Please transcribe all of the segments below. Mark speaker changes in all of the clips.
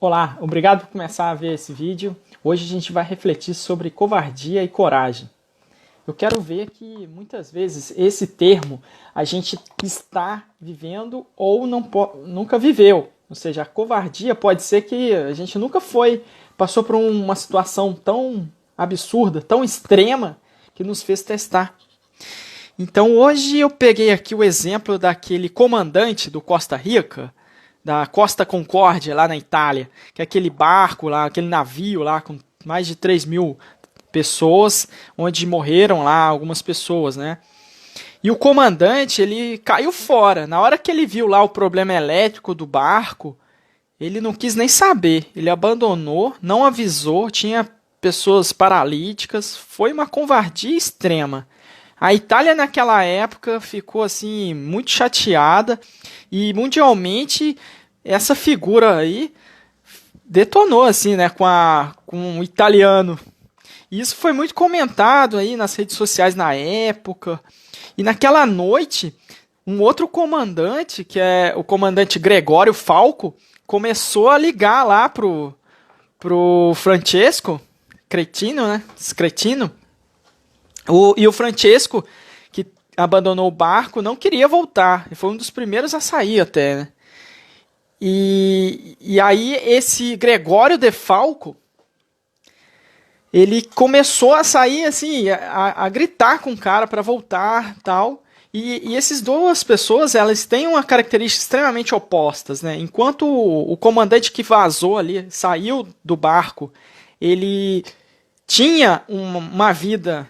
Speaker 1: Olá, obrigado por começar a ver esse vídeo. Hoje a gente vai refletir sobre covardia e coragem. Eu quero ver que muitas vezes esse termo a gente está vivendo ou nunca viveu. Ou seja, a covardia pode ser que a gente nunca passou por uma situação tão absurda, tão extrema, que nos fez testar. Então hoje eu peguei aqui o exemplo daquele comandante do Costa Rica, da Costa Concórdia, lá na Itália, que é aquele barco lá, aquele navio lá com mais de 3.000 pessoas, onde morreram lá algumas pessoas, né? E o comandante, ele caiu fora. Na hora que ele viu lá o problema elétrico do barco, ele não quis nem saber. Ele abandonou, não avisou, tinha pessoas paralíticas, foi uma covardia extrema. A Itália naquela época ficou assim muito chateada e mundialmente essa figura aí detonou assim, né, com o italiano. E isso foi muito comentado aí nas redes sociais na época. E naquela noite, um outro comandante, que é o comandante Gregório Falco, começou a ligar lá pro Francesco Cretino, né? Cretino. E o Francesco, que abandonou o barco, não queria voltar. Ele foi um dos primeiros a sair até, né? E aí esse Gregório de Falco, ele começou a sair assim, a gritar com o cara para voltar, tal. E essas duas pessoas, elas têm uma característica extremamente opostas, né? Enquanto o comandante que vazou ali, saiu do barco, ele tinha uma vida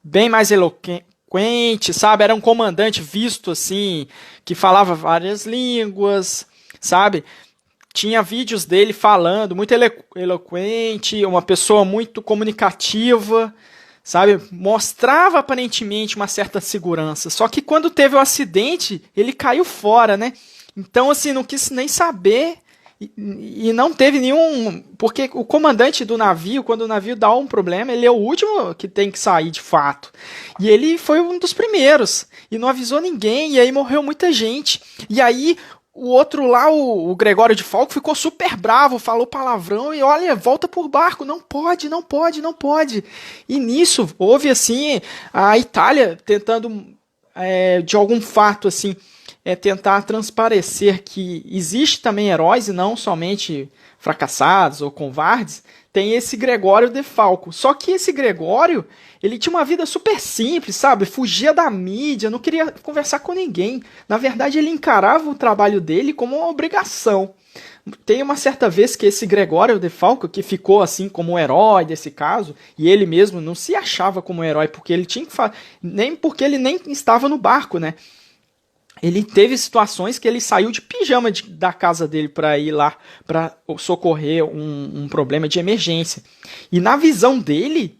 Speaker 1: bem mais eloquente, sabe? Era um comandante visto assim, que falava várias línguas, sabe? Tinha vídeos dele falando, muito eloquente, uma pessoa muito comunicativa, sabe? Mostrava aparentemente uma certa segurança. Só que quando teve o acidente, ele caiu fora, né? Então, assim, não quis nem saber e não teve nenhum... Porque o comandante do navio, quando o navio dá um problema, ele é o último que tem que sair de fato. E ele foi um dos primeiros. E não avisou ninguém, e aí morreu muita gente. E aí o outro lá, o Gregório de Falco, ficou super bravo, falou palavrão e olha, volta por barco, não pode, não pode, não pode. E nisso houve assim a Itália tentando de algum fato assim tentar transparecer que existe também heróis e não somente fracassados ou covardes. Tem esse Gregório de Falco. Só que esse Gregório, ele tinha uma vida super simples, sabe? Fugia da mídia, não queria conversar com ninguém. Na verdade, ele encarava o trabalho dele como uma obrigação. Tem uma certa vez que esse Gregório de Falco, que ficou assim como o herói desse caso, e ele mesmo não se achava como herói, porque ele tinha que nem porque ele nem estava no barco, né? Ele teve situações que ele saiu de pijama da casa dele para ir lá para socorrer um problema de emergência. E na visão dele,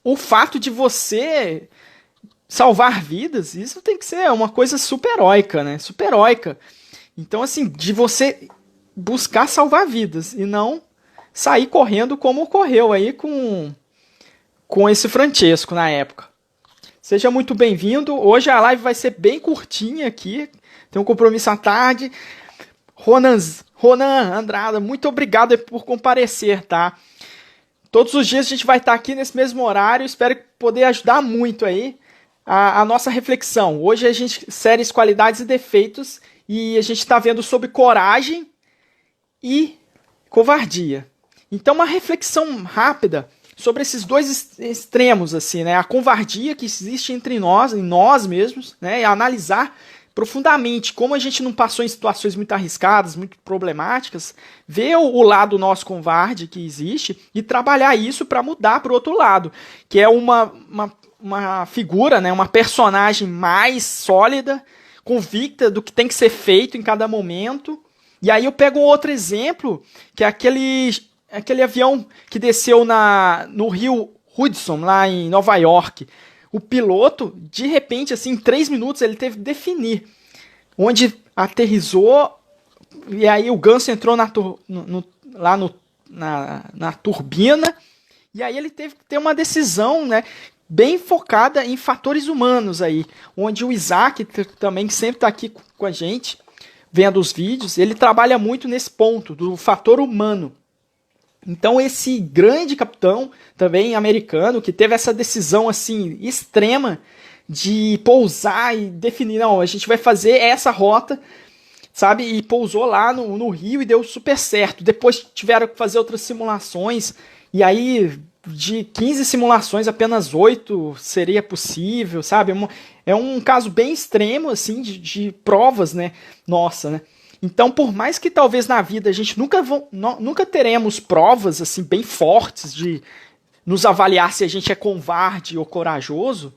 Speaker 1: o fato de você salvar vidas, isso tem que ser uma coisa super heróica, né? Super heróica. Então, assim, de você buscar salvar vidas e não sair correndo como ocorreu aí com esse Francesco na época. Seja muito bem-vindo. Hoje a live vai ser bem curtinha aqui. Tem um compromisso à tarde. Ronan Andrada, muito obrigado por comparecer, tá? Todos os dias a gente vai estar aqui nesse mesmo horário. Espero poder ajudar muito aí a nossa reflexão. Hoje a gente séries qualidades e defeitos e a gente está vendo sobre coragem e covardia. Então uma reflexão rápida sobre esses dois extremos, assim, né? A covardia que existe entre nós, em nós mesmos, né? E analisar profundamente como a gente não passou em situações muito arriscadas, muito problemáticas, ver o lado nosso covarde que existe e trabalhar isso para mudar para o outro lado, que é uma figura, né? Uma personagem mais sólida, convicta do que tem que ser feito em cada momento. E aí eu pego um outro exemplo, que é aquele avião que desceu no rio Hudson, lá em Nova York. O piloto, de repente, assim, em 3 minutos, ele teve que definir onde aterrissou, e aí o ganso entrou na turbina, e aí ele teve que ter uma decisão, né, bem focada em fatores humanos aí, onde o Isaac, também, que sempre está aqui com a gente, vendo os vídeos, ele trabalha muito nesse ponto do fator humano. Então esse grande capitão, também americano, que teve essa decisão assim extrema de pousar e definir, não, a gente vai fazer essa rota, sabe, e pousou lá no Rio e deu super certo. Depois tiveram que fazer outras simulações, e aí de 15 simulações, apenas 8 seria possível, sabe? É um caso bem extremo, assim, de provas, né? Nossa, né? Então, por mais que talvez na vida a gente nunca teremos provas, assim, bem fortes de nos avaliar se a gente é covarde ou corajoso,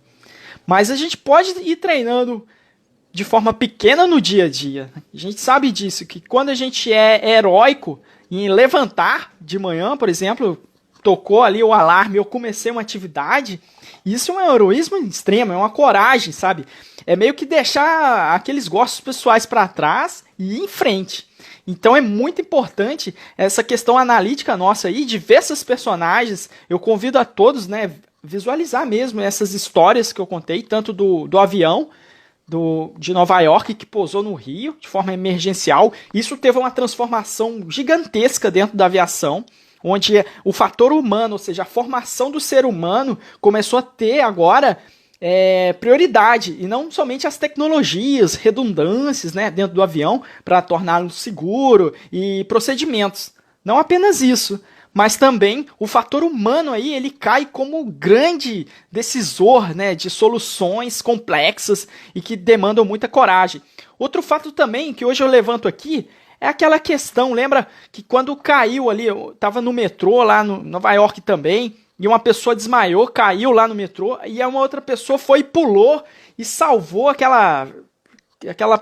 Speaker 1: mas a gente pode ir treinando de forma pequena no dia a dia. A gente sabe disso, que quando a gente é heróico em levantar de manhã, por exemplo, tocou ali o alarme, eu comecei uma atividade, isso é um heroísmo extremo, é uma coragem, sabe? É meio que deixar aqueles gostos pessoais para trás e ir em frente. Então é muito importante essa questão analítica nossa aí, de ver essas personagens. Eu convido a todos, né, visualizar mesmo essas histórias que eu contei, tanto do avião, de Nova York, que pousou no Rio de forma emergencial. Isso teve uma transformação gigantesca dentro da aviação, onde o fator humano, ou seja, a formação do ser humano, começou a ter agora prioridade, e não somente as tecnologias, redundâncias, né, dentro do avião para torná-lo seguro e procedimentos. Não apenas isso, mas também o fator humano aí, ele cai como grande decisor, né, de soluções complexas e que demandam muita coragem. Outro fato também que hoje eu levanto aqui é aquela questão, lembra que quando caiu ali, eu estava no metrô lá no Nova York também, e uma pessoa desmaiou, caiu lá no metrô, e uma outra pessoa foi e pulou e salvou aquela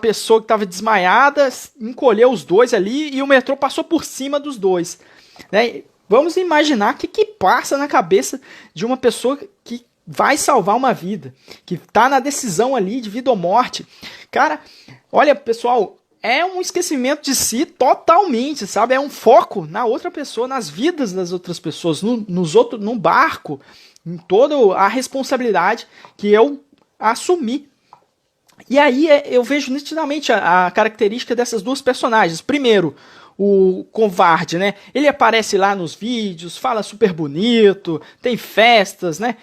Speaker 1: pessoa que estava desmaiada, encolheu os dois ali e o metrô passou por cima dos dois, né? Vamos imaginar o que passa na cabeça de uma pessoa que vai salvar uma vida, que está na decisão ali de vida ou morte. Cara, olha, pessoal, é um esquecimento de si totalmente, sabe? É um foco na outra pessoa, nas vidas das outras pessoas, no barco, em toda a responsabilidade que eu assumi. E aí eu vejo nitidamente a característica dessas duas personagens. Primeiro, o covarde, né? Ele aparece lá nos vídeos, fala super bonito, tem festas, né?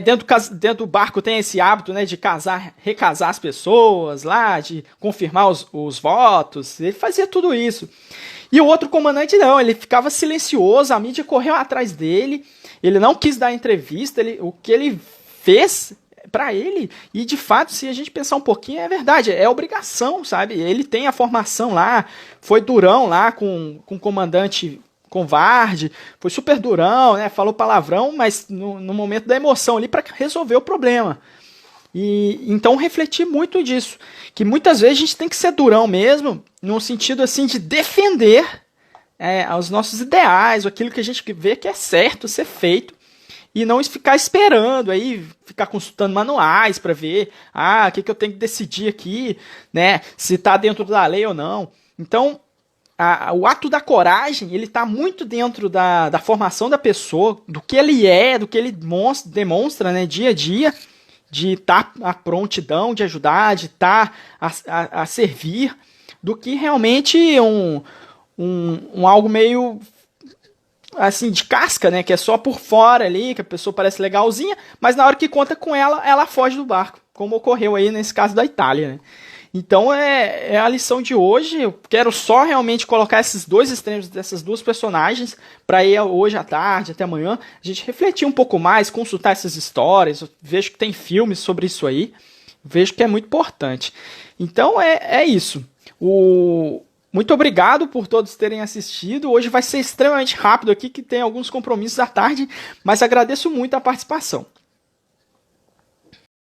Speaker 1: Dentro do barco tem esse hábito, né, de recasar as pessoas lá, de confirmar os votos. Ele fazia tudo isso. E o outro comandante não, ele ficava silencioso, a mídia correu atrás dele, ele não quis dar entrevista, o que ele fez para ele, e de fato, se a gente pensar um pouquinho, é verdade, é obrigação, sabe? Ele tem a formação lá, foi durão lá com o comandante covarde, foi super durão, né? Falou palavrão, mas no momento da emoção ali para resolver o problema. E então refletir muito disso, que muitas vezes a gente tem que ser durão mesmo, no sentido assim de defender os nossos ideais, aquilo que a gente vê que é certo ser feito, e não ficar esperando aí, ficar consultando manuais para ver, o que eu tenho que decidir aqui, né? Se está dentro da lei ou não. Então, o ato da coragem, ele está muito dentro da formação da pessoa, do que ele é, do que ele demonstra, né, dia a dia, de estar à prontidão de ajudar, de estar a servir, do que realmente algo meio assim, de casca, né, que é só por fora ali, que a pessoa parece legalzinha, mas na hora que conta com ela foge do barco, como ocorreu aí nesse caso da Itália, né? Então é a lição de hoje. Eu quero só realmente colocar esses dois extremos dessas duas personagens para ir hoje à tarde, até amanhã, a gente refletir um pouco mais, consultar essas histórias. Eu vejo que tem filmes sobre isso aí, vejo que é muito importante. Então é isso. Muito obrigado por todos terem assistido. Hoje vai ser extremamente rápido aqui, que tem alguns compromissos à tarde, mas agradeço muito a participação.